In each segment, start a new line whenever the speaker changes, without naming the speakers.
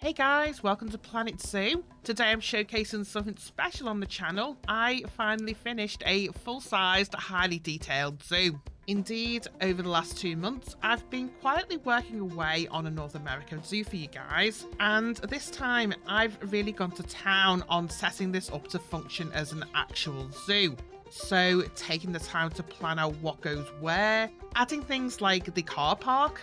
Hey guys, welcome to Planet Zoo. Today I'm showcasing something special on the channel. I finally finished a full-sized, highly detailed zoo. Indeed, over the last 2 months, I've been quietly working away on a North American zoo for you guys, and this time I've really gone to town on setting this up to function as an actual zoo. So taking the time to plan out what goes where, adding things like the car park,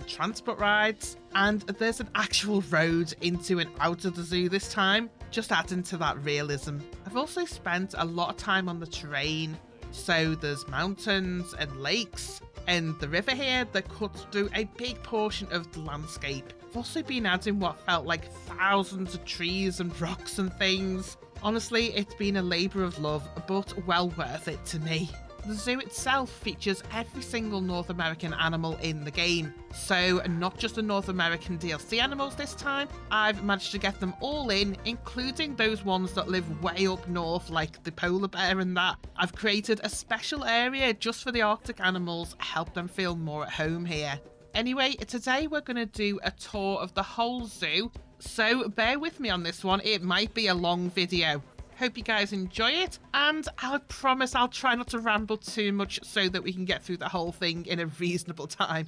transport rides, and there's an actual road into and out of the zoo this time, just adding to that realism. I've also spent a lot of time on the terrain, so there's mountains and lakes, and the river here that cuts through a big portion of the landscape. I've also been adding what felt like thousands of trees and rocks and things. Honestly, it's been a labour of love, but well worth it to me. The zoo itself features every single North American animal in the game, so not just the North American DLC animals this time. I've managed to get them all in, including those ones that live way up north like the polar bear and that. I've created a special area just for the Arctic animals, help them feel more at home here. Anyway, today we're going to do a tour of the whole zoo, so bear with me on this one, it might be a long video. Hope you guys enjoy it, and I promise I'll try not to ramble too much so that we can get through the whole thing in a reasonable time.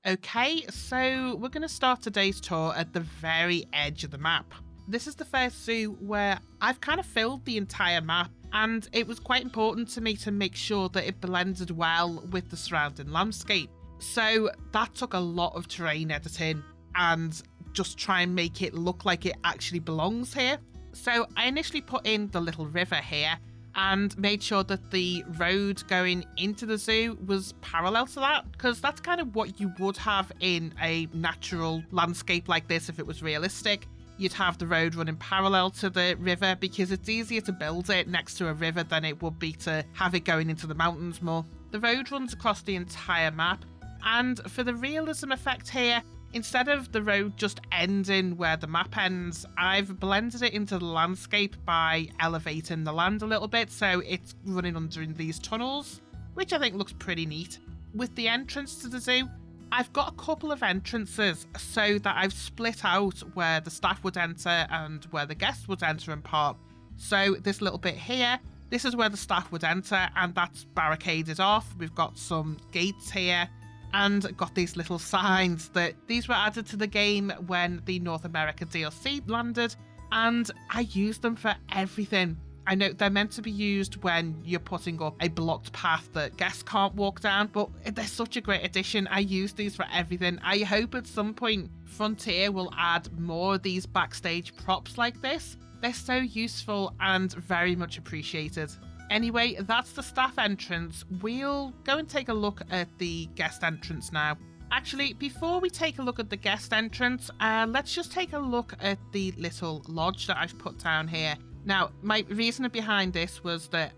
Okay, so we're going to start today's tour at the very edge of the map. This is the first zoo where I've kind of filled the entire map, and it was quite important to me to make sure that it blended well with the surrounding landscape. So that took a lot of terrain editing and just try and make it look like it actually belongs here. So I initially put in the little river here and made sure that the road going into the zoo was parallel to that, because that's kind of what you would have in a natural landscape like this if it was realistic. You'd have the road running parallel to the river because it's easier to build it next to a river than it would be to have it going into the mountains more. The road runs across the entire map, and for the realism effect here, instead of the road just ending where the map ends, I've blended it into the landscape by elevating the land a little bit, so it's running under in these tunnels, which I think looks pretty neat. With the entrance to the zoo, I've got a couple of entrances so that I've split out where the staff would enter and where the guests would enter and park. So this little bit here, this is where the staff would enter, and that's barricaded off. We've got some gates here, and got these little signs that these were added to the game when the North America DLC landed, and I use them for everything. I know they're meant to be used when you're putting up a blocked path that guests can't walk down, but they're such a great addition. I use these for everything. I hope at some point Frontier will add more of these backstage props like this. They're so useful and very much appreciated. Anyway, that's the staff entrance. We'll go and take a look at the guest entrance now. Actually, before we take a look at the guest entrance, let's just take a look at the little lodge that I've put down here. Now, my reason behind this was that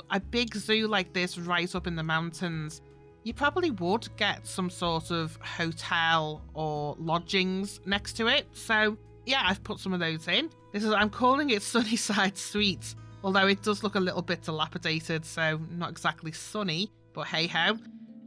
a big zoo like this right up in the mountains, you probably would get some sort of hotel or lodgings next to it. So yeah, I've put some of those in. I'm calling it Sunnyside Suites. Although it does look a little bit dilapidated, so not exactly sunny, but hey-ho.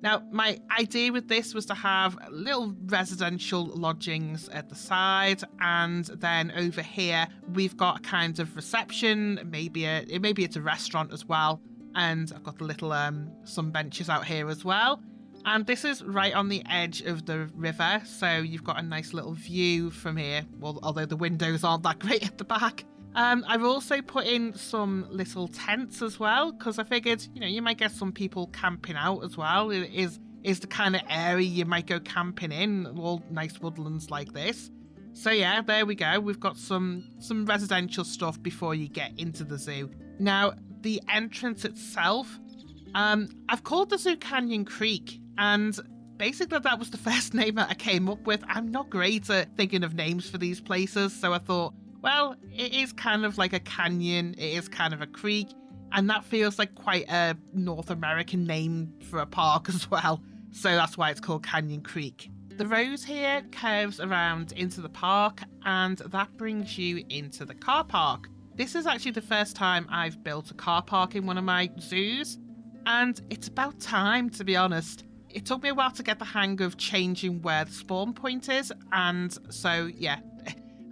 Now, my idea with this was to have little residential lodgings at the side, and then over here, we've got a kind of reception, maybe it's a restaurant as well, and I've got the little some benches out here as well. And this is right on the edge of the river, so you've got a nice little view from here, well, although the windows aren't that great at the back. I've also put in some little tents as well, because I figured, you might get some people camping out as well. It is the kind of area you might go camping in, all nice woodlands like this. So yeah, there we go. We've got some residential stuff before you get into the zoo. Now, the entrance itself, I've called the zoo Canyon Creek, and basically that was the first name that I came up with. I'm not great at thinking of names for these places, so I thought, well, it is kind of like a canyon, it is kind of a creek, and that feels like quite a North American name for a park as well, so that's why it's called Canyon Creek. The road here curves around into the park, and that brings you into the car park. This is actually the first time I've built a car park in one of my zoos, and it's about time, to be honest. It took me a while to get the hang of changing where the spawn point is, and so yeah,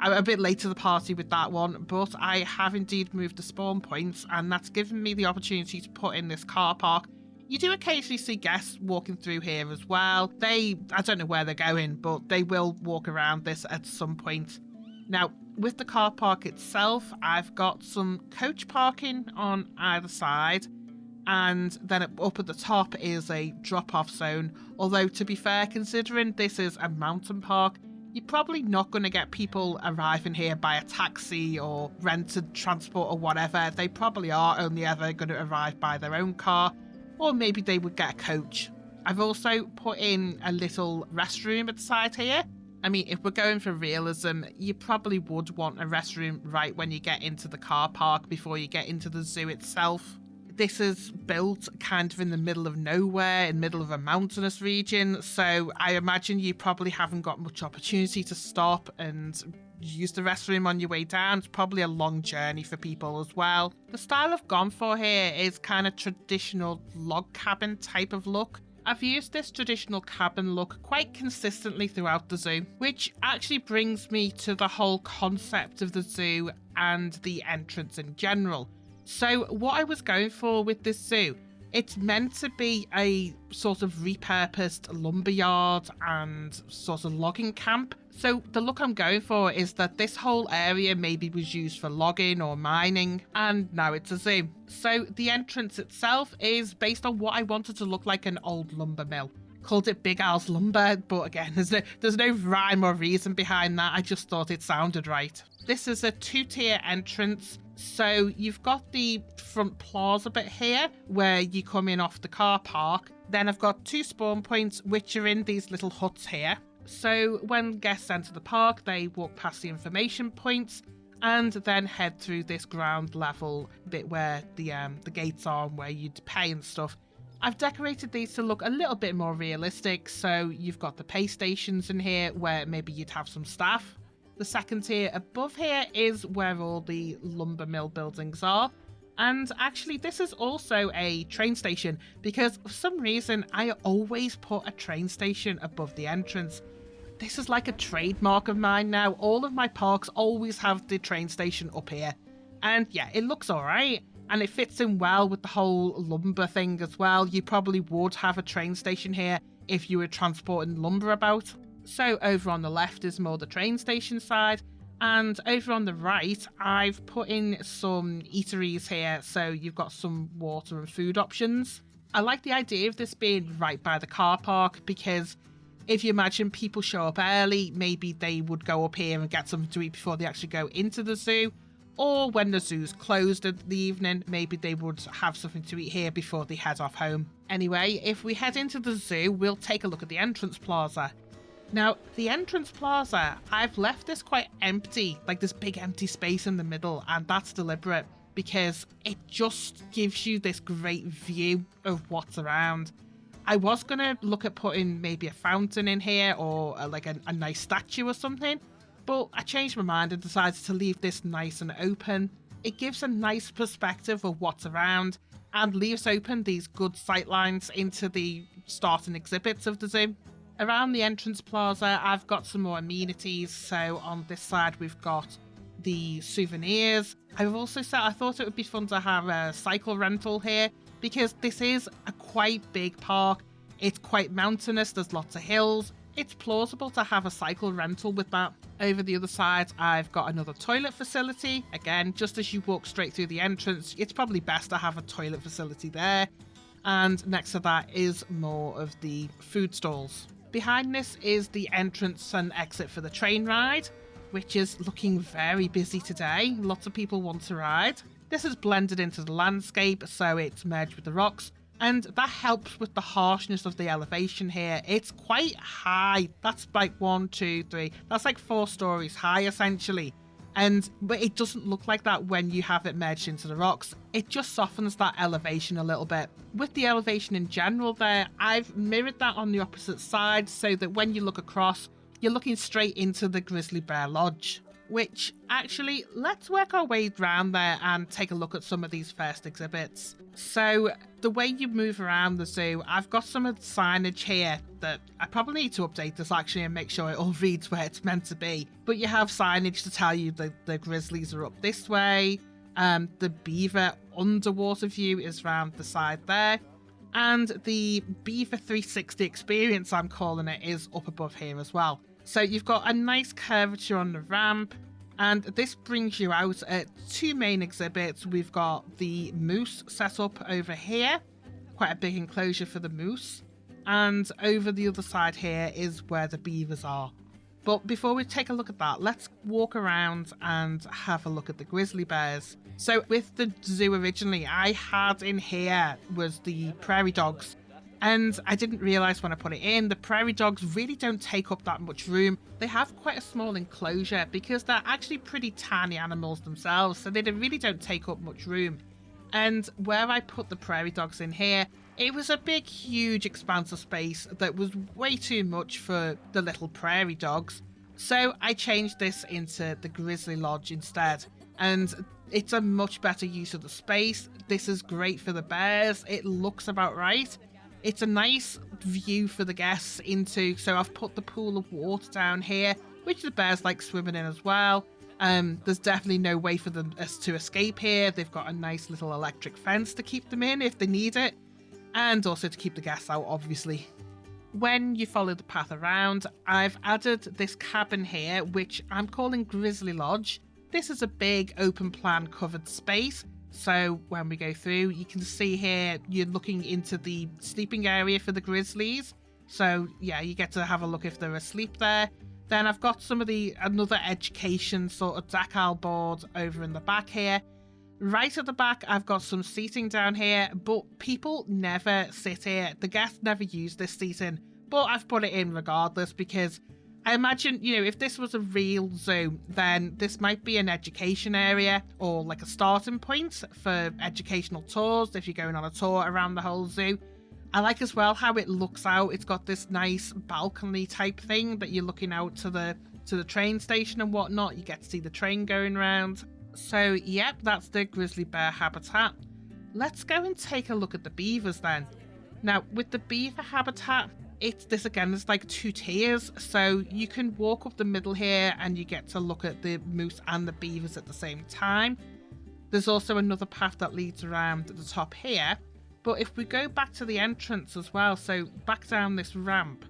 I'm a bit late to the party with that one, but I have indeed moved the spawn points, and that's given me the opportunity to put in this car park. You do occasionally see guests walking through here as well. I don't know where they're going, but they will walk around this at some point. Now, with the car park itself, I've got some coach parking on either side, and then up at the top is a drop-off zone. Although, to be fair, considering this is a mountain park, you're probably not going to get people arriving here by a taxi or rented transport or whatever. They probably are only ever going to arrive by their own car, or maybe they would get a coach. I've also put in a little restroom at the side here. I mean, if we're going for realism, you probably would want a restroom right when you get into the car park before you get into the zoo itself. This is built kind of in the middle of nowhere, in the middle of a mountainous region, so I imagine you probably haven't got much opportunity to stop and use the restroom on your way down. It's probably a long journey for people as well. The style I've gone for here is kind of traditional log cabin type of look. I've used this traditional cabin look quite consistently throughout the zoo, which actually brings me to the whole concept of the zoo and the entrance in general. So what I was going for with this zoo, it's meant to be a sort of repurposed lumberyard and sort of logging camp. So the look I'm going for is that this whole area maybe was used for logging or mining, and now it's a zoo. So the entrance itself is based on what I wanted to look like an old lumber mill. Called it Big Al's Lumber, but again, there's no rhyme or reason behind that. I just thought it sounded right. This is a 2-tier entrance. So you've got the front plaza bit here where you come in off the car park. Then I've got 2 spawn points which are in these little huts here. So when guests enter the park, they walk past the information points and then head through this ground level bit where the gates are and where you'd pay and stuff. I've decorated these to look a little bit more realistic. So you've got the pay stations in here where maybe you'd have some staff. The second tier above here is where all the lumber mill buildings are. And actually this is also a train station because for some reason I always put a train station above the entrance. This is like a trademark of mine now. All of my parks always have the train station up here. And yeah, it looks alright. And it fits in well with the whole lumber thing as well. You probably would have a train station here if you were transporting lumber about. So over on the left is more the train station side, and over on the right I've put in some eateries here, so you've got some water and food options. I like the idea of this being right by the car park because if you imagine people show up early, maybe they would go up here and get something to eat before they actually go into the zoo, or when the zoo's closed in the evening, maybe they would have something to eat here before they head off home. Anyway, if we head into the zoo, we'll take a look at the entrance plaza. Now, the entrance plaza, I've left this quite empty, like this big empty space in the middle, and that's deliberate because it just gives you this great view of what's around. I was going to look at putting maybe a fountain in here or like a nice statue or something, but I changed my mind and decided to leave this nice and open. It gives a nice perspective of what's around and leaves open these good sightlines into the starting exhibits of the zoo. Around the entrance plaza, I've got some more amenities. So on this side, we've got the souvenirs. I've also said I thought it would be fun to have a cycle rental here because this is a quite big park. It's quite mountainous. There's lots of hills. It's plausible to have a cycle rental with that. Over the other side, I've got another toilet facility. Again, just as you walk straight through the entrance, it's probably best to have a toilet facility there. And next to that is more of the food stalls. Behind this is the entrance and exit for the train ride, which is looking very busy today. Lots of people want to ride. This is blended into the landscape, so it's merged with the rocks, and that helps with the harshness of the elevation here. It's quite high. That's like 1, 2, 3. That's like 4 stories high, essentially. But it doesn't look like that when you have it merged into the rocks. It just softens that elevation a little bit. With the elevation in general there, I've mirrored that on the opposite side so that when you look across, you're looking straight into the Grizzly Bear Lodge. Which, let's work our way around there and take a look at some of these first exhibits. So, the way you move around the zoo, I've got some of the signage here that I probably need to update this actually and make sure it all reads where it's meant to be. But you have signage to tell you that the grizzlies are up this way. The beaver underwater view is around the side there. And the Beaver 360 experience, I'm calling it, is up above here as well. So you've got a nice curvature on the ramp. And this brings you out at two main exhibits. We've got the moose set up over here. Quite a big enclosure for the moose. And over the other side here is where the beavers are. But before we take a look at that, let's walk around and have a look at the grizzly bears. So with the zoo originally, I had in here was the prairie dogs. And I didn't realise when I put it in, the prairie dogs really don't take up that much room. They have quite a small enclosure because they're actually pretty tiny animals themselves, so they really don't take up much room. And where I put the prairie dogs in here, it was a big, huge expanse of space that was way too much for the little prairie dogs. So I changed this into the Grizzly Lodge instead. And it's a much better use of the space. This is great for the bears. It looks about right. It's a nice view for the guests into, so I've put the pool of water down here, which the bears like swimming in as well. There's definitely no way for them to escape here. They've got a nice little electric fence to keep them in if they need it, and also to keep the guests out, obviously. When you follow the path around, I've added this cabin here, which I'm calling Grizzly Lodge. This is a big open plan covered space. So when we go through, you can see here, you're looking into the sleeping area for the grizzlies. So yeah, you get to have a look if they're asleep there. Then I've got some of another education sort of decal board over in the back here. Right at the back, I've got some seating down here, but people never sit here. The guests never use this seating, but I've put it in regardless because I imagine, if this was a real zoo, then this might be an education area or like a starting point for educational tours if you're going on a tour around the whole zoo. I like as well how it looks out. It's got this nice balcony type thing that you're looking out to the train station and whatnot. You get to see the train going around. So, yep, that's the grizzly bear habitat. Let's go and take a look at the beavers then. Now, with the beaver habitat, this again is like two tiers, so you can walk up the middle here and you get to look at the moose and the beavers at the same time. There's also another path that leads around at the top here, but if we go back to the entrance as well, so back down this ramp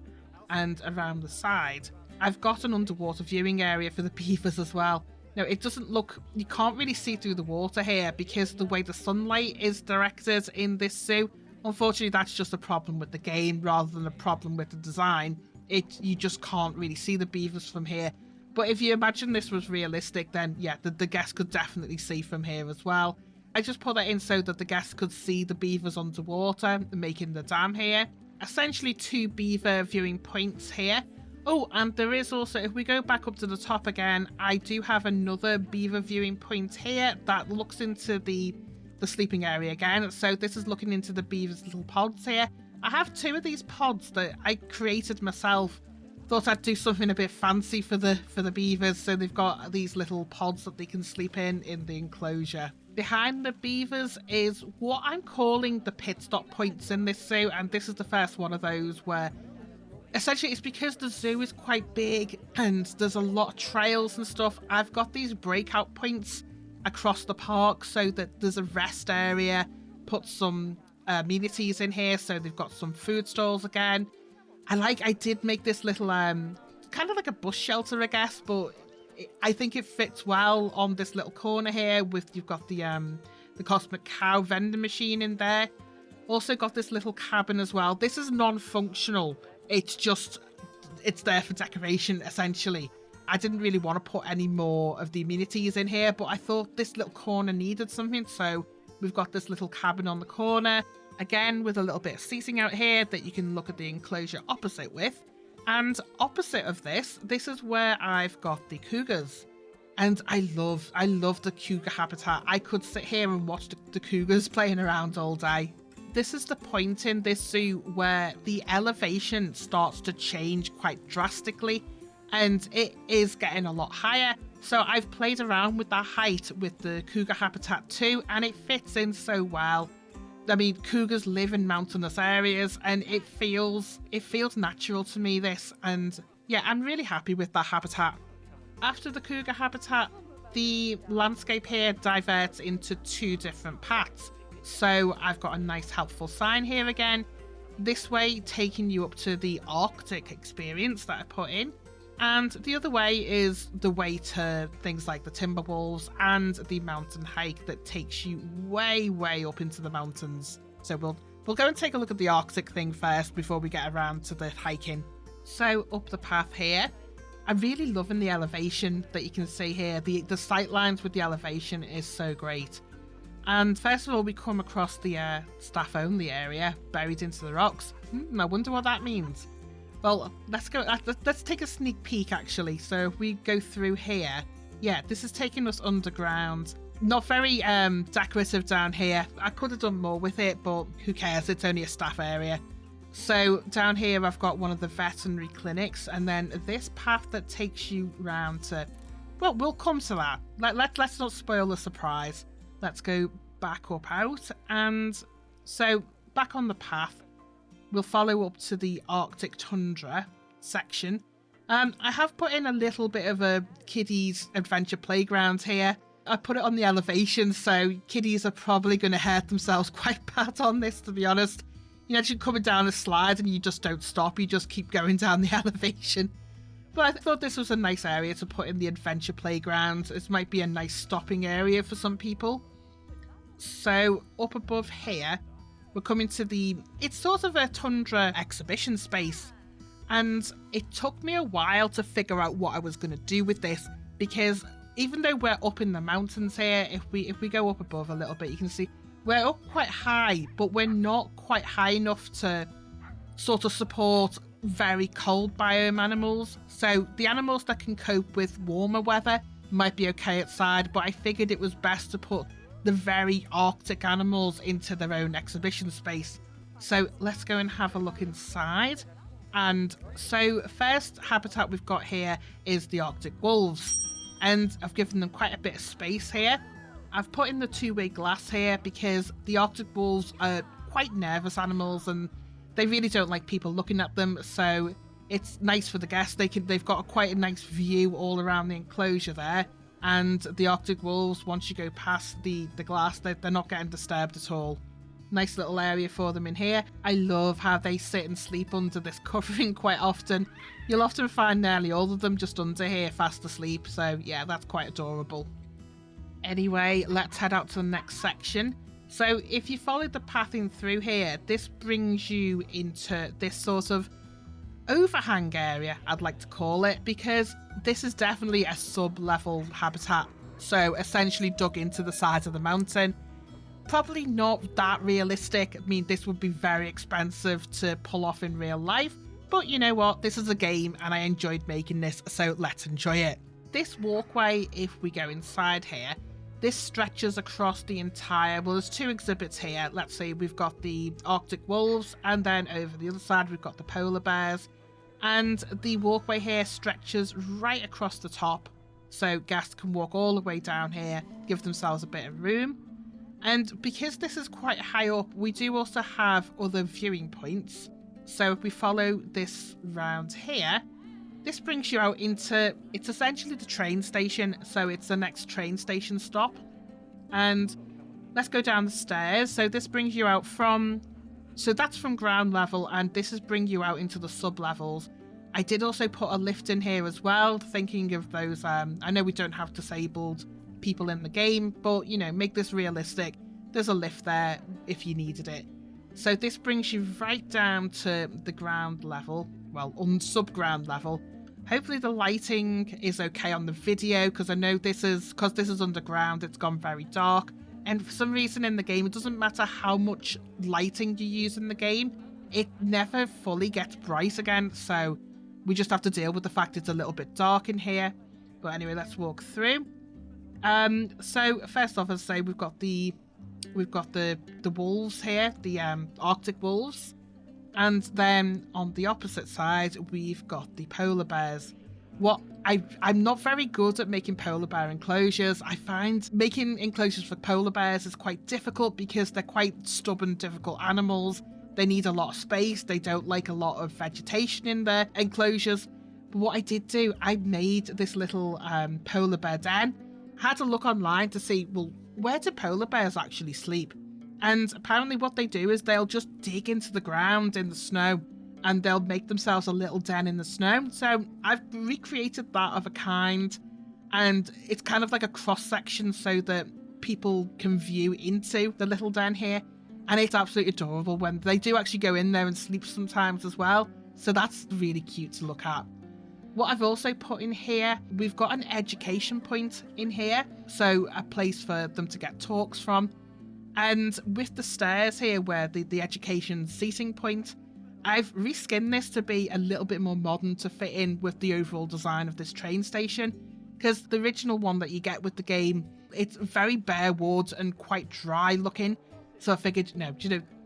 and around the side, I've got an underwater viewing area for the beavers as well. Now it doesn't look, you can't really see through the water here because of the way the sunlight is directed in this zoo. Unfortunately, that's just a problem with the game rather than a problem with the design. You just can't really see the beavers from here. But if you imagine this was realistic, then yeah, the guests could definitely see from here as well. I just put that in so that the guests could see the beavers underwater, making the dam here. Essentially 2 beaver viewing points here. Oh, and there is also, if we go back up to the top again, I do have another beaver viewing point here that looks into the sleeping area again. So this is looking into the beavers' little pods here. I have 2 of these pods that I created myself. Thought I'd do something a bit fancy for the beavers, so they've got these little pods that they can sleep in the enclosure. Behind the beavers is what I'm calling the pit stop points in this zoo, and this is the first one of those where essentially it's because the zoo is quite big and there's a lot of trails and stuff. I've got these breakout points across the park so that there's a rest area, put some amenities in here, so they've got some food stalls again. I did make this little kind of like a bus shelter, I guess, but I think it fits well on this little corner here you've got the Cosmic Cow vending machine in there. Also got this little cabin as well. This is non-functional. It's there for decoration essentially. I didn't really want to put any more of the amenities in here, but I thought this little corner needed something, so we've got this little cabin on the corner, again with a little bit of seating out here that you can look at the enclosure opposite with. And opposite of this is where I've got the cougars. And I love the cougar habitat. I could sit here and watch the cougars playing around all day. This is the point in this zoo where the elevation starts to change quite drastically, and it is getting a lot higher. So I've played around with that height with the cougar habitat too, and it fits in so well. I mean, cougars live in mountainous areas, and it feels natural to me, this. And yeah, I'm really happy with that habitat. After the cougar habitat, the landscape here diverts into 2 different paths. So I've got a nice helpful sign here again. This way taking you up to the Arctic experience that I put in. And the other way is the way to things like the timber wolves and the mountain hike that takes you way, way up into the mountains. So we'll go and take a look at the Arctic thing first before we get around to the hiking. So up the path here, I'm really loving the elevation that you can see here. The sight lines with the elevation is so great. And first of all, we come across the staff only area buried into the rocks. I wonder what that means. Well, let's take a sneak peek actually. So if we go through here, yeah, this is taking us underground. Not very decorative down here. I could have done more with it, but who cares? It's only a staff area. So down here I've got one of the veterinary clinics, and then this path that takes you round to, well, we'll come to that. Let's not spoil the surprise. Let's go back up out, and so back on the path, we'll follow up to the Arctic tundra section. I have put in a little bit of a kiddies adventure playground here. I put it on the elevation, so kiddies are probably going to hurt themselves quite bad on this, to be honest. You know, you're coming down a slide and you just don't stop, you just keep going down the elevation. But I thought this was a nice area to put in the adventure playground. This might be a nice stopping area for some people. So up above here, we're coming to it's sort of a tundra exhibition space. And it took me a while to figure out what I was going to do with this, because even though we're up in the mountains here, if we go up above a little bit, you can see we're up quite high, but we're not quite high enough to sort of support very cold biome animals. So the animals that can cope with warmer weather might be okay outside, but I figured it was best to put the very Arctic animals into their own exhibition space. So let's go and have a look inside. And so first habitat we've got here is the Arctic wolves, and I've given them quite a bit of space here. I've put in the 2-way glass here because the Arctic wolves are quite nervous animals and they really don't like people looking at them, so it's nice for the guests. They've got quite a nice view all around the enclosure there, and the Arctic wolves, once you go past the glass, they're not getting disturbed at all. Nice little area for them in here. I love how they sit and sleep under this covering quite often. You'll often find nearly all of them just under here fast asleep, so yeah, that's quite adorable. Anyway, let's head out to the next section. So if you follow the pathing through here, this brings you into this sort of overhang area, I'd like to call it, because this is definitely a sub-level habitat. So essentially dug into the side of the mountain. Probably not that realistic. I mean, this would be very expensive to pull off in real life. But you know what? This is a game and I enjoyed making this, so let's enjoy it. This walkway, if we go inside here, this stretches across the entire, well, there's 2 exhibits here. Let's say we've got the Arctic wolves, and then over the other side we've got the polar bears. And the walkway here stretches right across the top, so guests can walk all the way down here, give themselves a bit of room. And because this is quite high up, we do also have other viewing points. So if we follow this round here, this brings you out into, it's essentially the train station, so it's the next train station stop. And let's go down the stairs. So this brings you out from, so that's from ground level, and this is bring you out into the sub-levels. I did also put a lift in here as well, thinking of those, I know we don't have disabled people in the game, but, you know, make this realistic. There's a lift there if you needed it. So this brings you right down to the ground level, well, on sub-ground level. Hopefully the lighting is okay on the video, because I know this is underground, it's gone very dark. And for some reason in the game, it doesn't matter how much lighting you use in the game, it never fully gets bright again. So we just have to deal with the fact it's a little bit dark in here. But anyway, let's walk through. So first off, as I say, we've got the wolves here, the Arctic wolves. And then on the opposite side, we've got the polar bears. What I'm not very good at making polar bear enclosures. I find making enclosures for polar bears is quite difficult because they're quite stubborn, difficult animals. They need a lot of space. They don't like a lot of vegetation in their enclosures. But what I did do, I made this little polar bear den. I had to look online to see, well, where do polar bears actually sleep? And apparently what they do is they'll just dig into the ground in the snow and they'll make themselves a little den in the snow. So I've recreated that of a kind, and it's kind of like a cross section so that people can view into the little den here. And it's absolutely adorable when they do actually go in there and sleep sometimes as well. So that's really cute to look at. What I've also put in here, we've got an education point in here. So a place for them to get talks from. And with the stairs here where the education seating point, I've reskinned this to be a little bit more modern to fit in with the overall design of this train station. Because the original one that you get with the game, it's very bare wood and quite dry looking. So I figured, no,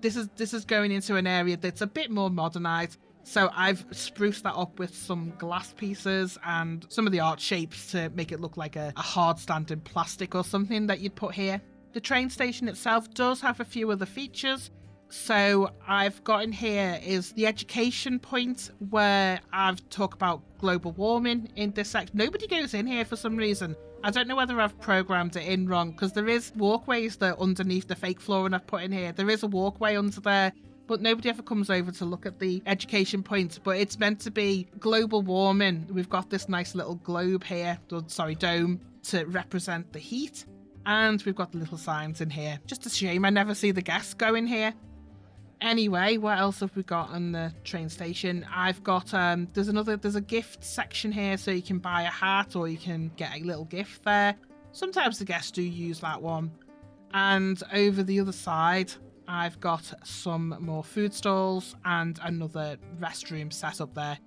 this is going into an area that's a bit more modernized. So I've spruced that up with some glass pieces and some of the art shapes to make it look like a hard standing plastic or something that you'd put here. The train station itself does have a few other features. So I've got in here is the education point where I've talked about global warming in this section. Nobody goes in here for some reason. I don't know whether I've programmed it in wrong because there is walkways that underneath the fake flooring I've put in here. There is a walkway under there, but nobody ever comes over to look at the education point. But it's meant to be global warming. We've got this nice little globe here, dome, to represent the heat. And we've got the little signs in here. Just a shame I never see the guests go in here. Anyway, what else have we got on the train station? I've got, there's a gift section here, so you can buy a hat or you can get a little gift there. Sometimes the guests do use that one. And over the other side, I've got some more food stalls and another restroom set up there.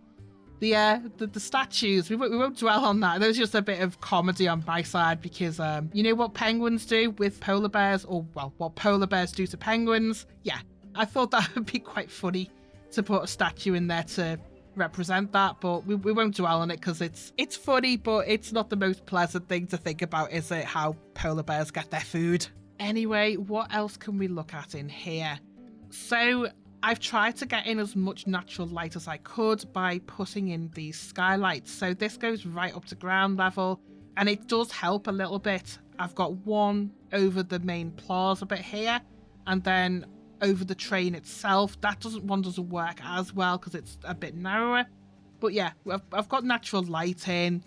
The statues, we won't dwell on that. There's just a bit of comedy on my side because, you know what penguins do with polar bears, or, well, what polar bears do to penguins? Yeah. I thought that would be quite funny to put a statue in there to represent that, but we won't dwell on it because it's funny, but it's not the most pleasant thing to think about, is it, how polar bears get their food? Anyway, what else can we look at in here? So I've tried to get in as much natural light as I could by putting in these skylights. So this goes right up to ground level, and it does help a little bit. I've got one over the main plaza bit here, and then over the train itself. That doesn't work as well because it's a bit narrower. But yeah, I've got natural light in,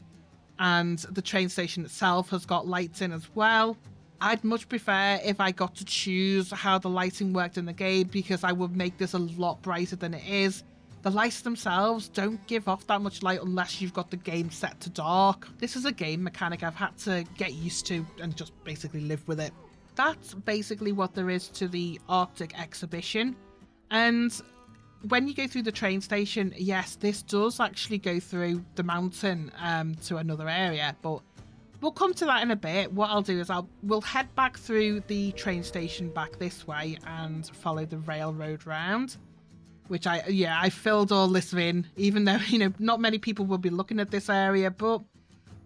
and the train station itself has got lights in as well. I'd much prefer if I got to choose how the lighting worked in the game, because I would make this a lot brighter than it is. The lights themselves don't give off that much light unless you've got the game set to dark. This is a game mechanic I've had to get used to and just basically live with it. That's basically what there is to the Arctic exhibition. And when you go through the train station, yes, this does actually go through the mountain to another area, but we'll come to that in a bit. What I'll do is we'll head back through the train station back this way and follow the railroad round, which I filled all this in, even though, not many people will be looking at this area, but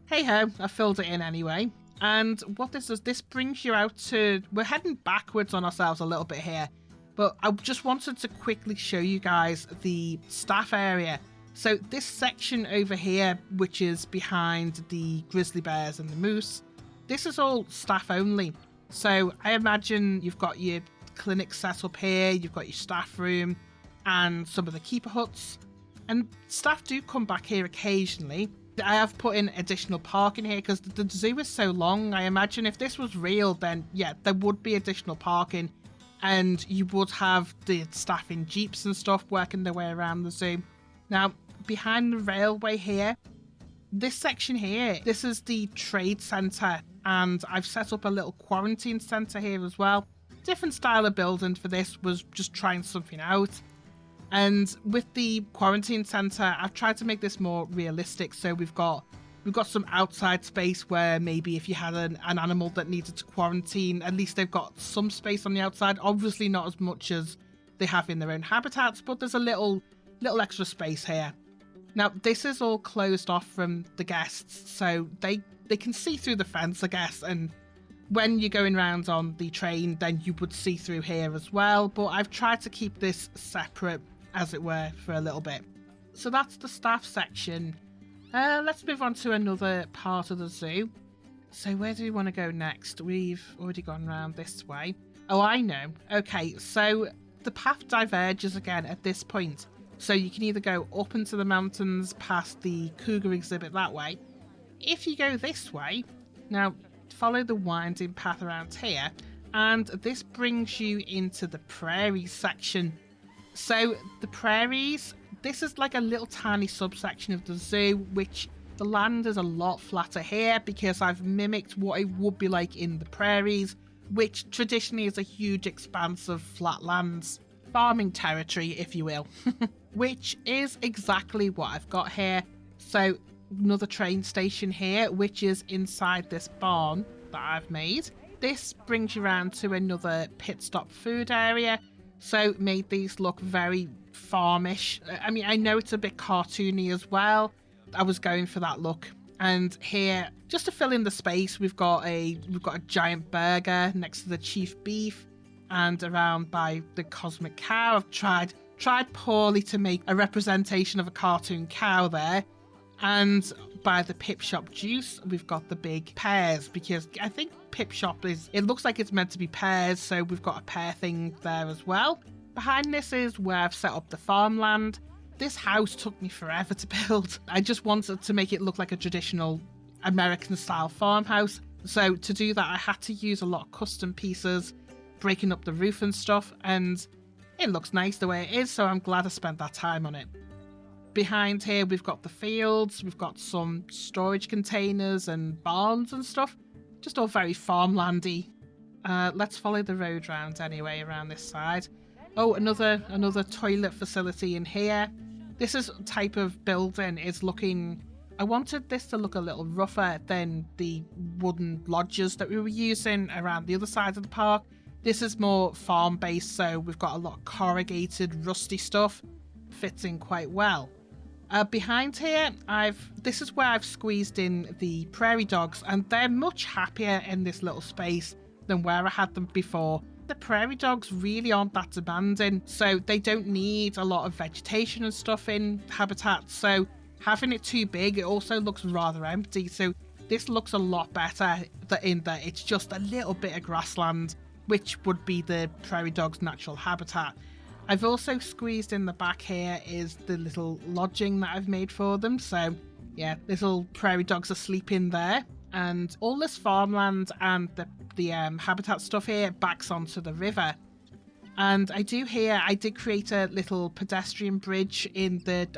hey ho, I filled it in anyway. And what this does, this brings you out to, we're heading backwards on ourselves a little bit here, but I just wanted to quickly show you guys the staff area. So this section over here, which is behind the grizzly bears and the moose, this is all staff only. So I imagine you've got your clinic set up here, you've got your staff room and some of the keeper huts, and staff do come back here occasionally. I have put in additional parking here because the zoo is so long. I imagine if this was real, then yeah, there would be additional parking, and you would have the staff in jeeps and stuff working their way around the zoo. Now, behind the railway here, this section here, this is the trade centre, and I've set up a little quarantine centre here as well. Different style of building for this, was just trying something out. And with the quarantine centre, I've tried to make this more realistic. So we've got some outside space where maybe if you had an animal that needed to quarantine, at least they've got some space on the outside. Obviously not as much as they have in their own habitats, but there's a little extra space here. Now, this is all closed off from the guests, so they can see through the fence, I guess, and when you're going around on the train, then you would see through here as well, but I've tried to keep this separate, as it were, for a little bit. So that's the staff section. Let's move on to another part of the zoo. So where do we want to go next? We've already gone around this way. Oh, I know. Okay, so the path diverges again at this point. So you can either go up into the mountains past the cougar exhibit that way. If you go this way, now follow the winding path around here, and this brings you into the Prairies section. So the Prairies, this is like a little tiny subsection of the zoo, which the land is a lot flatter here because I've mimicked what it would be like in the Prairies, which traditionally is a huge expanse of flat lands, farming territory if you will, which is exactly what I've got here. So another train station here, which is inside this barn that I've made. This brings you around to another pit stop food area, so made these look very farmish. I mean, I know it's a bit cartoony as well. I was going for that look. And here, just to fill in the space, we've got a giant burger next to the chief beef, and around by the cosmic cow. I've tried poorly to make a representation of a cartoon cow there. And by the Pip Shop juice, we've got the big pears, because I think Pip Shop it looks like it's meant to be pears, so we've got a pear thing there as well. Behind this is where I've set up the farmland. This house took me forever to build. I just wanted to make it look like a traditional American style farmhouse. So to do that, I had to use a lot of custom pieces, breaking up the roof and stuff, and it looks nice the way it is, so I'm glad I spent that time on it. Behind here, we've got the fields, we've got some storage containers and barns and stuff. Just all very farmlandy. Let's follow the road round anyway, around this side. Oh, another toilet facility in here. This is type of building is looking... I wanted this to look a little rougher than the wooden lodges that we were using around the other side of the park. This is more farm-based, so we've got a lot of corrugated, rusty stuff. Fits in quite well. Behind here, this is where I've squeezed in the prairie dogs, and they're much happier in this little space than where I had them before. The prairie dogs really aren't that demanding, so they don't need a lot of vegetation and stuff in habitat, so having it too big, it also looks rather empty, so this looks a lot better in that it's just a little bit of grassland, which would be the prairie dog's natural habitat. I've also squeezed in the back here is the little lodging that I've made for them. So yeah, little prairie dogs are sleeping there, and all this farmland and the habitat stuff here backs onto the river. And I did create a little pedestrian bridge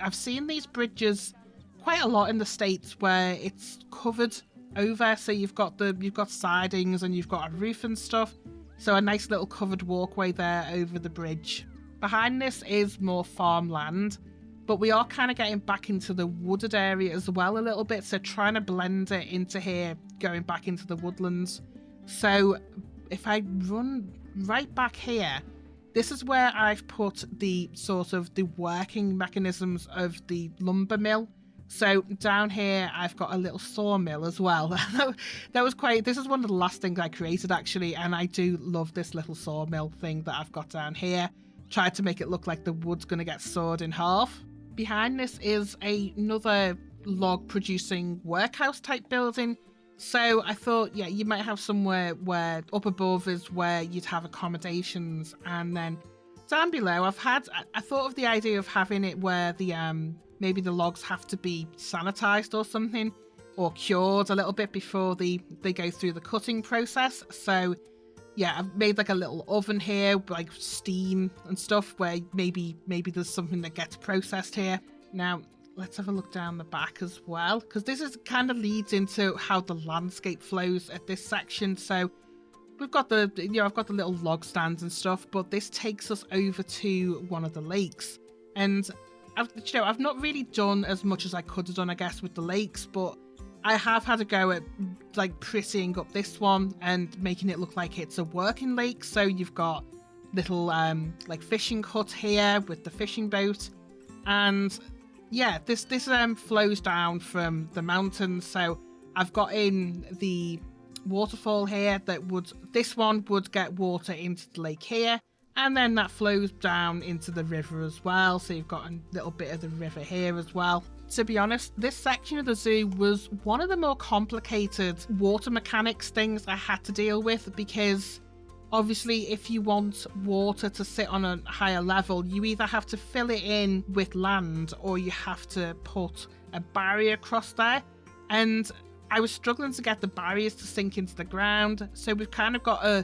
I've seen these bridges quite a lot in the States where it's covered over. So you've got sidings and you've got a roof and stuff. So a nice little covered walkway there over the bridge. Behind this is more farmland, but we are kind of getting back into the wooded area as well a little bit, so trying to blend it into here, going back into the woodlands. So if I run right back here, this is where I've put the sort of the working mechanisms of the lumber mill. So down here, I've got a little sawmill as well. This is one of the last things I created actually, and I do love this little sawmill thing that I've got down here. Tried to make it look like the wood's going to get sawed in half. Behind this is another log producing workhouse type building. So I thought, yeah, you might have somewhere where up above is where you'd have accommodations, and then down below I thought of the idea of having it where the maybe the logs have to be sanitized or something, or cured a little bit before they go through the cutting process. So yeah, I've made like a little oven here, like steam and stuff, where maybe there's something that gets processed here. Now, let's have a look down the back as well, because this is kind of leads into how the landscape flows at this section. So we've got I've got the little log stands and stuff, but this takes us over to one of the lakes. And I've not really done as much as I could have done, I guess, with the lakes, but I have had a go at like prettying up this one and making it look like it's a working lake. So you've got little like fishing hut here with the fishing boat, and yeah, this flows down from the mountains. So I've got in the waterfall here this one would get water into the lake here, and then that flows down into the river as well. So you've got a little bit of the river here as well. To be honest, this section of the zoo was one of the more complicated water mechanics things I had to deal with, because obviously if you want water to sit on a higher level, you either have to fill it in with land or you have to put a barrier across there. And I was struggling to get the barriers to sink into the ground. So we've kind of got a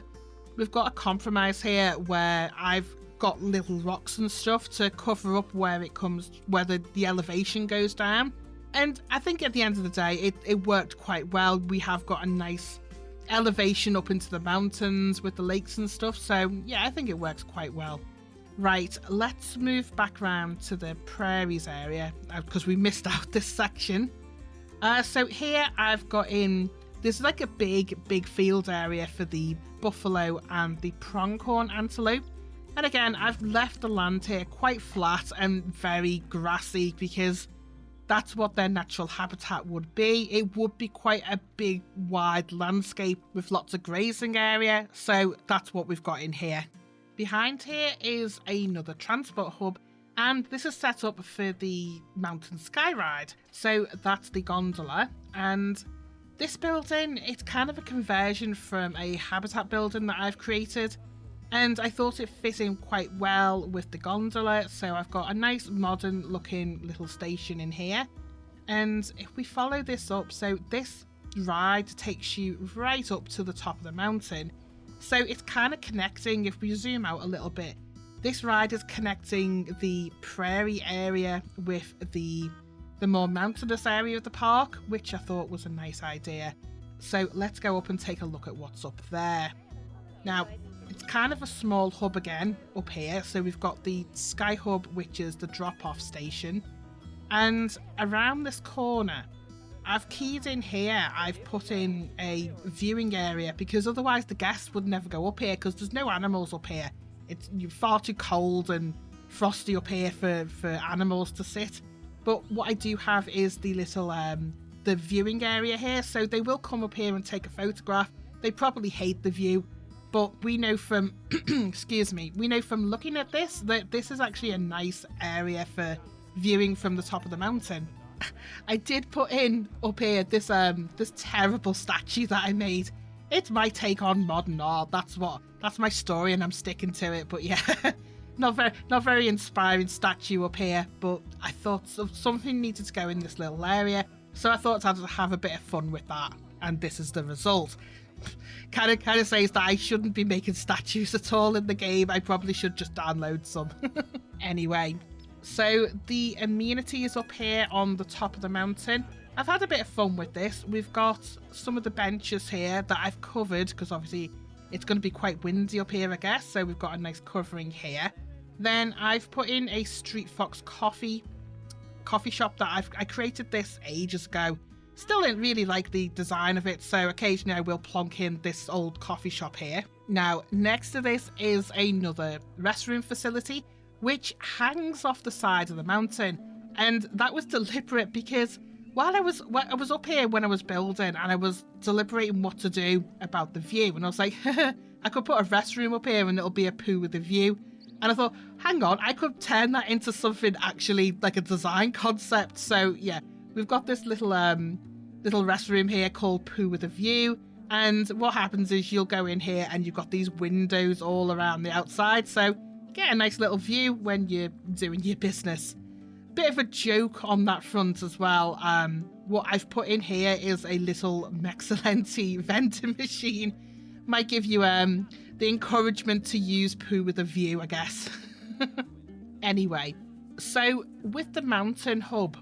compromise here where I've got little rocks and stuff to cover up where the elevation goes down. And I think at the end of the day, it worked quite well. We have got a nice elevation up into the mountains with the lakes and stuff. So yeah, I think it works quite well. Right, let's move back around to the Prairies area because we missed out this section. So here I've got there's like a big field area for the buffalo and the pronghorn antelope. And again, I've left the land here quite flat and very grassy because that's what their natural habitat would be. It would be quite a big, wide landscape with lots of grazing area. So that's what we've got in here. Behind here is another transport hub, and this is set up for the mountain sky ride. So that's the gondola. And this building, it's kind of a conversion from a habitat building that I've created. And I thought it fit in quite well with the gondola. So I've got a nice modern looking little station in here. And if we follow this up, so this ride takes you right up to the top of the mountain. So it's kind of connecting, if we zoom out a little bit, this ride is connecting the prairie area with the more mountainous area of the park, which I thought was a nice idea. So let's go up and take a look at what's up there. Now, it's kind of a small hub again up here. So we've got the Sky Hub, which is the drop-off station. And around this corner, I've keyed in here, I've put in a viewing area because otherwise the guests would never go up here because there's no animals up here. It's far too cold and frosty up here for animals to sit. But what I do have is the little the viewing area here. So they will come up here and take a photograph. They probably hate the view. But we know from, we know from looking at this that this is actually a nice area for viewing from the top of the mountain. I did put in up here this terrible statue that I made. It's my take on modern art. That's my story, and I'm sticking to it. But yeah, not very inspiring statue up here. But I thought something needed to go in this little area, so I thought I'd have a bit of fun with that, and this is the result. Kind of says that I shouldn't be making statues at all in the game. I probably should just download some. Anyway, so the amenities up here on the top of the mountain. I've had a bit of fun with this. We've got some of the benches here that I've covered because obviously it's going to be quite windy up here, I guess. So we've got a nice covering here. Then I've put in a Street Fox coffee shop that I created this ages ago. Still didn't really like the design of it, so occasionally I will plonk in this old coffee shop here. Now, next to this is another restroom facility, which hangs off the side of the mountain. And that was deliberate because while I was up here when I was building and I was deliberating what to do about the view, and I was like, I could put a restroom up here and it'll be a poo with a view. And I thought, hang on, I could turn that into something actually like a design concept. So yeah, we've got this little restroom here called Poo with a View. And what happens is you'll go in here and you've got these windows all around the outside. So get a nice little view when you're doing your business. Bit of a joke on that front as well. What I've put in here is a little Mexilenti vending machine. Might give you the encouragement to use Poo with a View, I guess. Anyway, so with the mountain hub,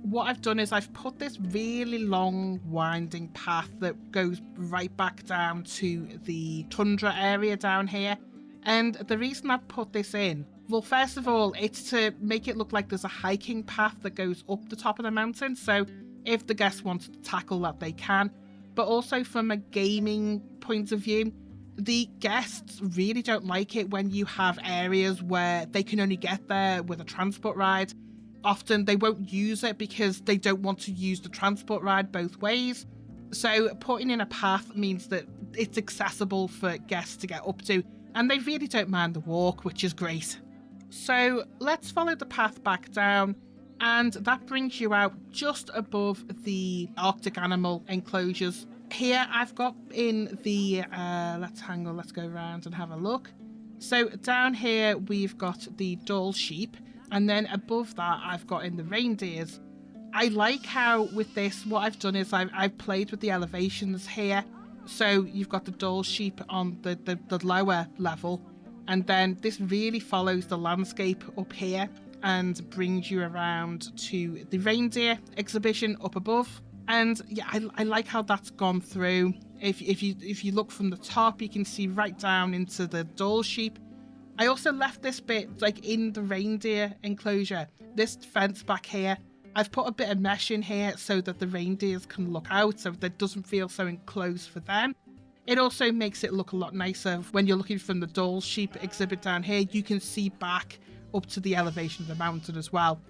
what I've done is I've put this really long winding path that goes right back down to the tundra area down here. And the reason I've put this in, well, first of all, it's to make it look like there's a hiking path that goes up the top of the mountain. So if the guests want to tackle that, they can. But also from a gaming point of view, the guests really don't like it when you have areas where they can only get there with a transport ride. often they won't use it because they don't want to use the transport ride both ways. So putting in a path means that it's accessible for guests to get up to, and they really don't mind the walk, which is great. So let's follow the path back down, and that brings you out just above the Arctic animal enclosures. Here I've got in the, let's go around and have a look. So down here we've got the Dall sheep, and then above that I've got in the reindeers. I like how with this, what I've done is I've played with the elevations here. So you've got the Dall sheep on the lower level, and then this really follows the landscape up here and brings you around to the reindeer exhibition up above. And yeah, I like how that's gone through. If you look from the top, you can see right down into the Dall sheep. I also left this bit like in the reindeer enclosure, this fence back here. I've put a bit of mesh in here so that the reindeers can look out, so that it doesn't feel so enclosed for them. It also makes it look a lot nicer when you're looking from the Dall sheep exhibit down here. You can see back up to the elevation of the mountain as well.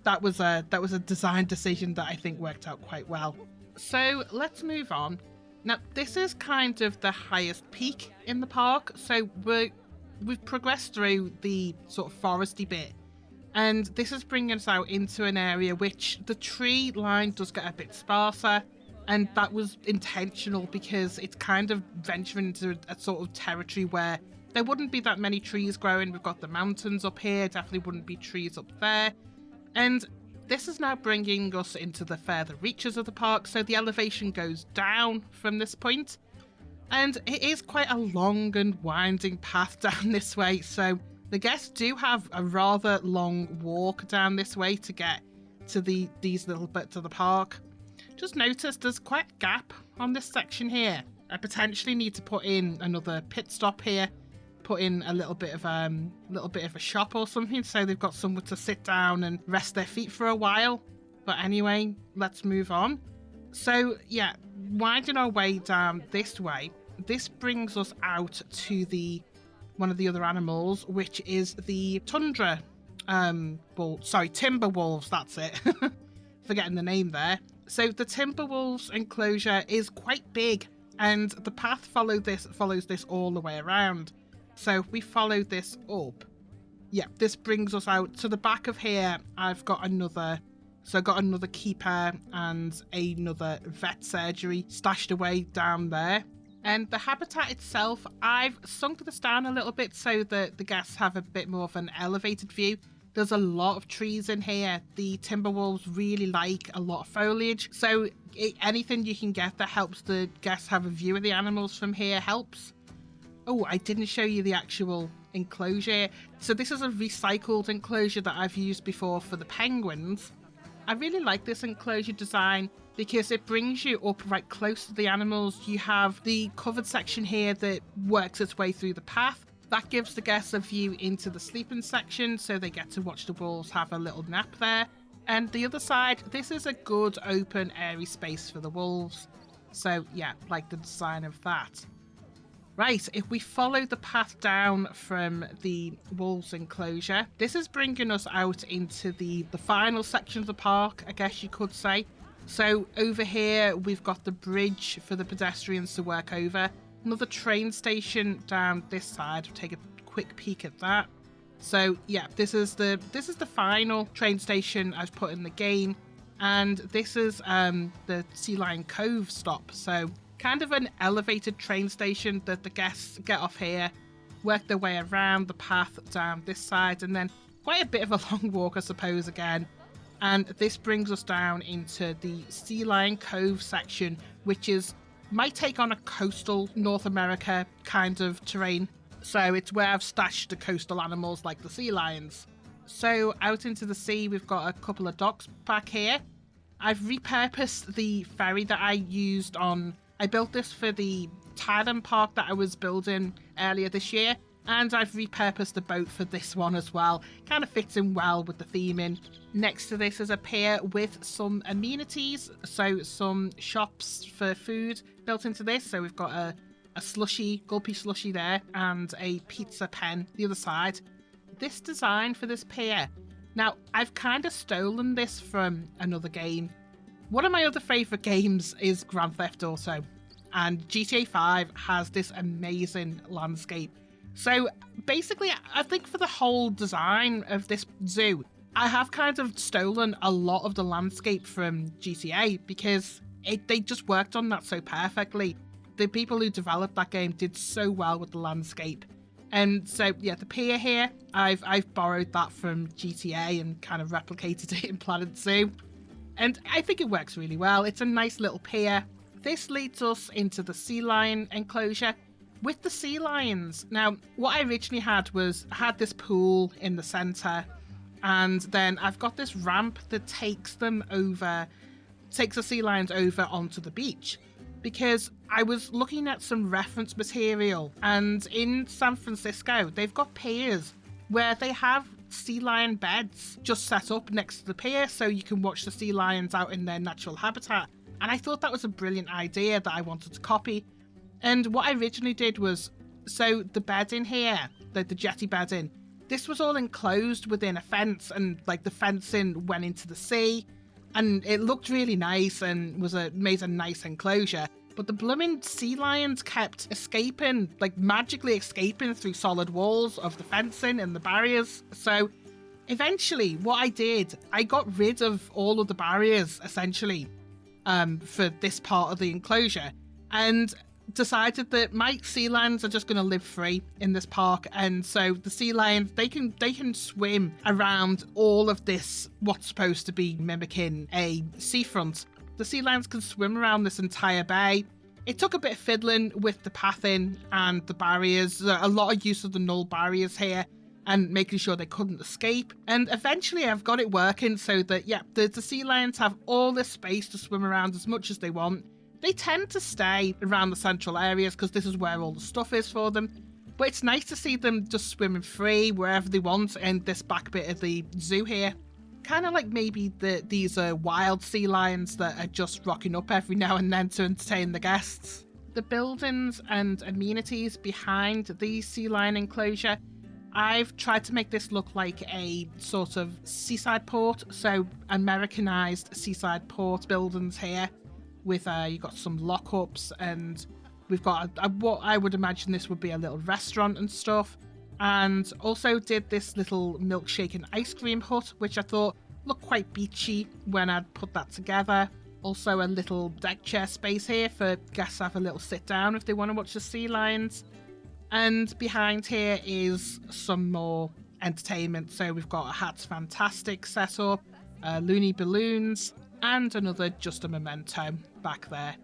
That was a design decision that I think worked out quite well. So let's move on. Now this is kind of the highest peak in the park, so we've progressed through the sort of foresty bit. And this is bringing us out into an area which the tree line does get a bit sparser, and that was intentional because it's kind of venturing into a sort of territory where there wouldn't be that many trees growing. We've got the mountains up here, definitely wouldn't be trees up there. And this is now bringing us into the further reaches of the park, so the elevation goes down from this point. And it is quite a long and winding path down this way, so the guests do have a rather long walk down this way to get to these little bits of the park. Just notice there's quite a gap on this section here. I potentially need to put in another pit stop here, put in a little bit of a shop or something, so they've got somewhere to sit down and rest their feet for a while. But anyway, let's move on. So yeah, winding our way down this way, this brings us out to one of the other animals, which is the tundra timber wolves, that's it. Forgetting the name there. So the timber wolves enclosure is quite big, and the path follows this all the way around. So if we follow this up, yeah, this brings us out to the back of here. I've got another keeper and another vet surgery stashed away down there. And the habitat itself, I've sunk this down a little bit so that the guests have a bit more of an elevated view. There's a lot of trees in here. The timber wolves really like a lot of foliage, so anything you can get that helps the guests have a view of the animals from here helps. Oh, I didn't show you the actual enclosure. So this is a recycled enclosure that I've used before for the penguins. I really like this enclosure design because it brings you up right close to the animals. You have the covered section here that works its way through the path. That gives the guests a view into the sleeping section, so they get to watch the wolves have a little nap there. And the other side, this is a good open airy space for the wolves. So yeah, like the design of that. Right, if we follow the path down from the wolves enclosure, this is bringing us out into the final section of the park, I guess you could say. So over here, we've got the bridge for the pedestrians to work over. Another train station down this side. We'll take a quick peek at that. So yeah, this is the final train station I've put in the game, and this is the Sea Lion Cove stop. So kind of an elevated train station that the guests get off here, work their way around the path down this side, and then quite a bit of a long walk, I suppose, again. And this brings us down into the Sea Lion Cove section, which is my take on a coastal North America kind of terrain. So it's where I've stashed the coastal animals like the sea lions. So out into the sea, we've got a couple of docks back here. I've repurposed the ferry that I used I built this for the Thailand park that I was building earlier this year, and I've repurposed the boat for this one as well. Kind of fits in well with the theming. Next to this is a pier with some amenities, so some shops for food built into this. So we've got a gulpy slushy there, and a pizza pen the other side. This design for this pier, Now, I've kind of stolen this from another game. One of my other favourite games is Grand Theft Auto, and GTA 5 has this amazing landscape. So basically, I think for the whole design of this zoo, I have kind of stolen a lot of the landscape from GTA because they just worked on that so perfectly. The people who developed that game did so well with the landscape. And so, yeah, the pier here, I've borrowed that from GTA and kind of replicated it in Planet Zoo. And I think it works really well. It's a nice little pier. This leads us into the sea lion enclosure. With the sea lions, now, what I originally had was, I had this pool in the centre, and then I've got this ramp that takes the sea lions over onto the beach. Because I was looking at some reference material, and in San Francisco, they've got piers where they have sea lion beds just set up next to the pier so you can watch the sea lions out in their natural habitat. And I thought that was a brilliant idea that I wanted to copy. And what I originally did was, so the bed in here, the jetty bed in, this was all enclosed within a fence, and like the fencing went into the sea. And it looked really nice and made a nice enclosure. But the blooming sea lions kept escaping, like magically escaping through solid walls of the fencing and the barriers. So eventually what I did, I got rid of all of the barriers essentially for this part of the enclosure, and decided that my sea lions are just going to live free in this park. And so the sea lions, they can swim around all of this, what's supposed to be mimicking a seafront. The sea lions can swim around this entire bay. It took a bit of fiddling with the pathing and the barriers, a lot of use of the null barriers here, and making sure they couldn't escape. And eventually I've got it working so that, yeah, the sea lions have all this space to swim around as much as they want. They tend to stay around the central areas because this is where all the stuff is for them. But it's nice to see them just swimming free wherever they want in this back bit of the zoo here. Kind of like maybe these are wild sea lions that are just rocking up every now and then to entertain the guests. The buildings and amenities behind the sea lion enclosure, I've tried to make this look like a sort of seaside port, so Americanized seaside port buildings here. With you've got some lockups, and we've got what I would imagine this would be a little restaurant and stuff. And also did this little milkshake and ice cream hut, which I thought looked quite beachy when I'd put that together. Also a little deck chair space here for guests to have a little sit down if they want to watch the sea lions. And behind here is some more entertainment. So we've got a Hats Fantastic setup, Looney Balloons, and another Just a Memento back there.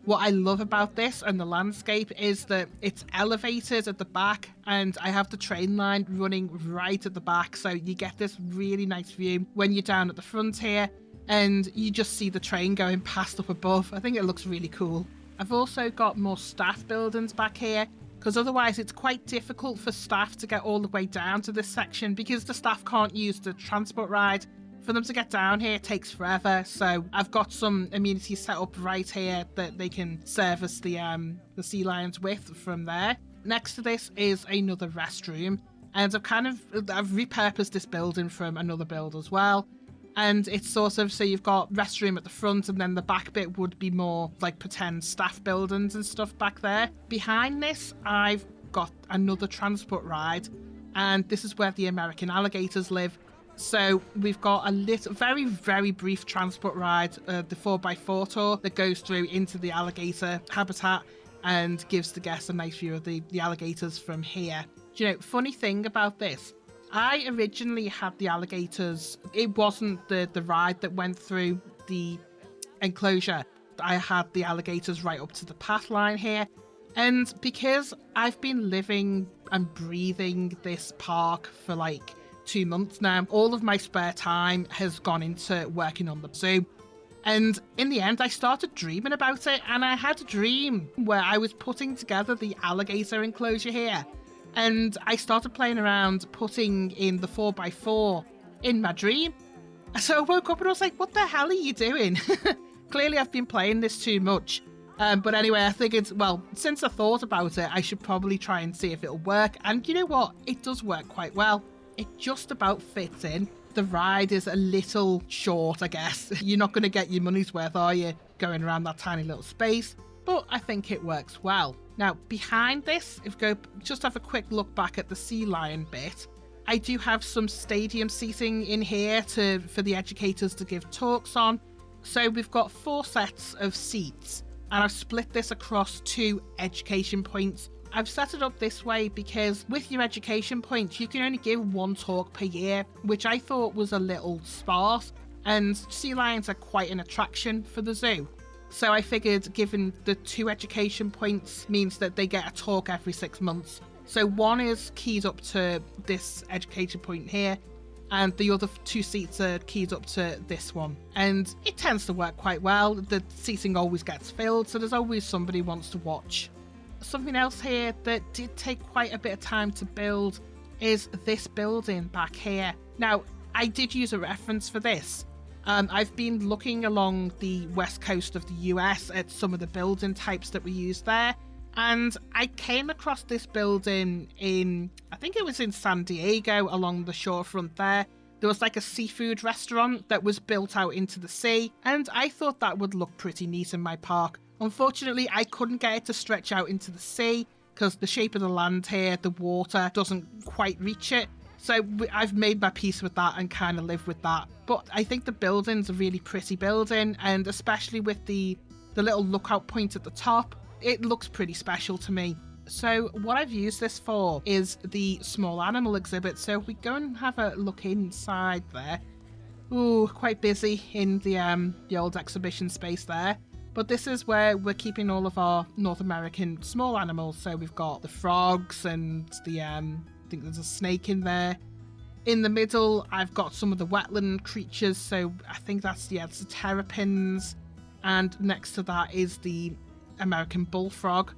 What I love about this and the landscape is that it's elevated at the back, and I have the train line running right at the back, so you get this really nice view when you're down at the front here, and you just see the train going past up above. I think it looks really cool. I've also got more staff buildings back here, because otherwise it's quite difficult for staff to get all the way down to this section because the staff can't use the transport ride. For them to get down here, it takes forever, so I've got some amenities set up right here that they can service the sea lions with from there. Next to this is another restroom, and I've repurposed this building from another build as well. And it's sort of, so you've got restroom at the front, and then the back bit would be more like pretend staff buildings and stuff back there. Behind this, I've got another transport ride, and this is where the American alligators live. So we've got a little, very, very brief transport ride, the 4x4 tour that goes through into the alligator habitat and gives the guests a nice view of the alligators from here. Do you know, funny thing about this, I originally had the alligators, it wasn't the ride that went through the enclosure. I had the alligators right up to the path line here. And because I've been living and breathing this park for like 2 months now, all of my spare time has gone into working on the zoo. And in the end, I started dreaming about it, and I had a dream where I was putting together the alligator enclosure here. And I started playing around putting in the 4x4 in my dream. So I woke up and I was like, what the hell are you doing? Clearly I've been playing this too much. But anyway, I figured, well, since I thought about it, I should probably try and see if it'll work. And you know what? It does work quite well. It just about fits in. the ride is a little short, I guess. You're not going to get your money's worth, are you, going around that tiny little space? But I think it works well. Now, behind this, if we go just have a quick look back at the sea lion bit, I do have some stadium seating in here for the educators to give talks on. So we've got 4 sets of seats, and I've split this across 2 education points. I've set it up this way because with your education points, you can only give 1 talk per year, which I thought was a little sparse, and sea lions are quite an attraction for the zoo. So I figured giving the 2 education points means that they get a talk every 6 months. So 1 is keyed up to this education point here, and the other 2 seats are keyed up to this one. And it tends to work quite well. The seating always gets filled, so there's always somebody who wants to watch. Something else here that did take quite a bit of time to build is this building back here. Now, I did use a reference for this. I've been looking along the west coast of the US at some of the building types that we use there, and I came across this building I think it was in San Diego along the shorefront there. There was like a seafood restaurant that was built out into the sea, and I thought that would look pretty neat in my park. Unfortunately, I couldn't get it to stretch out into the sea because the shape of the land here, the water doesn't quite reach it. So I've made my peace with that and kind of live with that. But I think the building's a really pretty building, and especially with the little lookout point at the top, it looks pretty special to me. So what I've used this for is the small animal exhibit. So if we go and have a look inside there. Ooh, quite busy in the old exhibition space there. But this is where we're keeping all of our North American small animals. So we've got the frogs and I think there's a snake in there. In the middle, I've got some of the wetland creatures. So I think it's the terrapins. And next to that is the American bullfrog.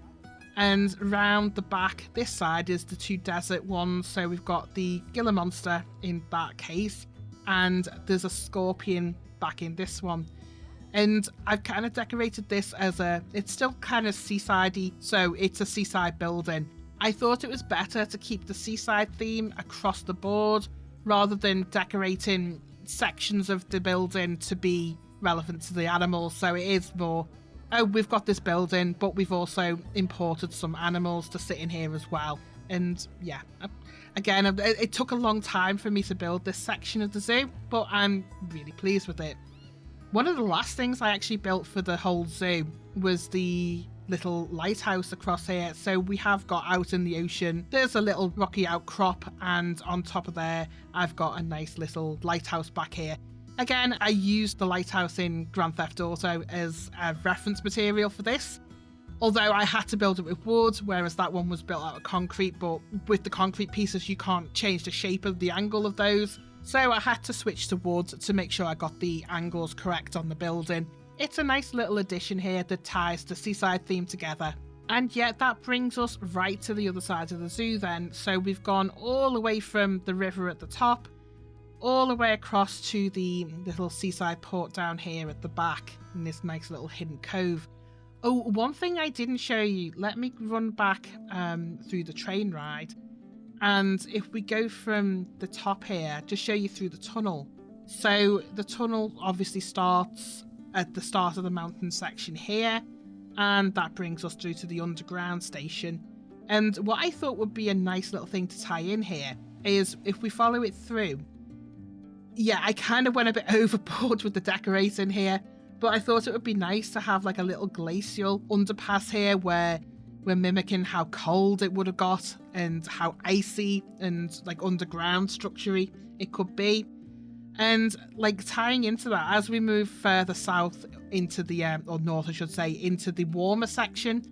And round the back, this side is the 2 desert ones. So we've got the Gila monster in that case. And there's a scorpion back in this one. And I've kind of decorated this as it's still kind of seaside-y, so it's a seaside building. I thought it was better to keep the seaside theme across the board rather than decorating sections of the building to be relevant to the animals. So it is more, oh, we've got this building, but we've also imported some animals to sit in here as well. And yeah, again, it took a long time for me to build this section of the zoo, but I'm really pleased with it. One of the last things I actually built for the whole zoo was the little lighthouse across here. So we have got out in the ocean, there's a little rocky outcrop, and on top of there I've got a nice little lighthouse back here. Again, I used the lighthouse in Grand Theft Auto as a reference material for this, although I had to build it with wood, whereas that one was built out of concrete. But with the concrete pieces you can't change the shape of the angle of those, so I had to switch to wood to make sure I got the angles correct on the building. It's a nice little addition here that ties the seaside theme together. And yet that brings us right to the other side of the zoo then. So we've gone all the way from the river at the top, all the way across to the little seaside port down here at the back in this nice little hidden cove. Oh, one thing I didn't show you, let me run back through the train ride. And if we go from the top here, just show you through the tunnel. So the tunnel obviously starts at the start of the mountain section here, and that brings us through to the underground station. And what I thought would be a nice little thing to tie in here is if we follow it through. Yeah, I kind of went a bit overboard with the decorating here, but I thought it would be nice to have like a little glacial underpass here where we're mimicking how cold it would have got and how icy and like underground structure-y it could be. And like tying into that, as we move further south into the, or north I should say, into the warmer section,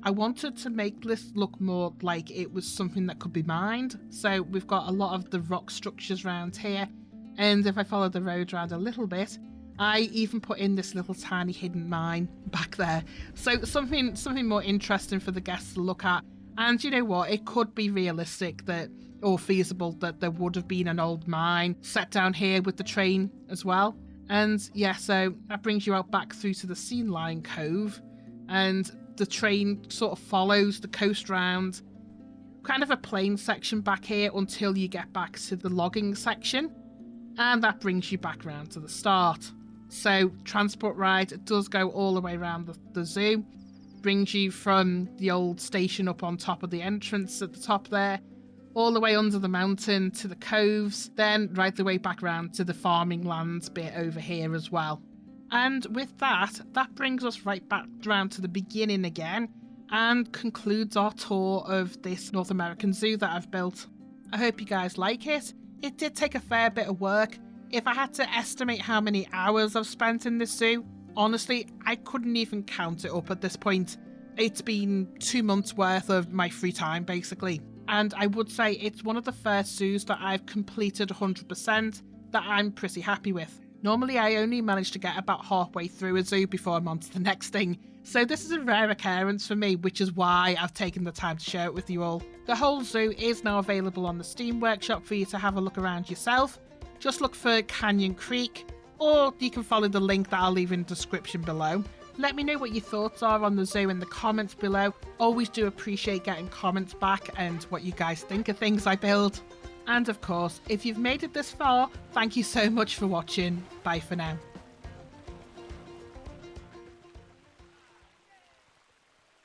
I wanted to make this look more like it was something that could be mined. So we've got a lot of the rock structures around here. And if I follow the road around a little bit, I even put in this little tiny hidden mine back there. So something more interesting for the guests to look at. And you know what? It could be realistic that, or feasible that there would have been an old mine set down here with the train as well. And yeah, so that brings you out back through to the Sea Lion Cove. And the train sort of follows the coast round. Kind of a plain section back here until you get back to the logging section. And that brings you back around to the start. So transport ride does go all the way around the zoo, brings you from the old station up on top of the entrance at the top there, all the way under the mountain to the coves, then right the way back around to the farming lands bit over here as well. And with that brings us right back around to the beginning again and concludes our tour of this North American zoo that I've built. I hope you guys like it. It did take a fair bit of work. If I had to estimate how many hours I've spent in this zoo, honestly, I couldn't even count it up at this point. It's been 2 months worth of my free time, basically. And I would say it's one of the first zoos that I've completed 100% that I'm pretty happy with. Normally, I only manage to get about halfway through a zoo before I'm on to the next thing. So this is a rare occurrence for me, which is why I've taken the time to share it with you all. The whole zoo is now available on the Steam Workshop for you to have a look around yourself. Just look for Canyon Creek, or you can follow the link that I'll leave in the description below. Let me know what your thoughts are on the zoo in the comments below. Always do appreciate getting comments back and what you guys think of things I build. And of course, if you've made it this far, thank you so much for watching. Bye for now.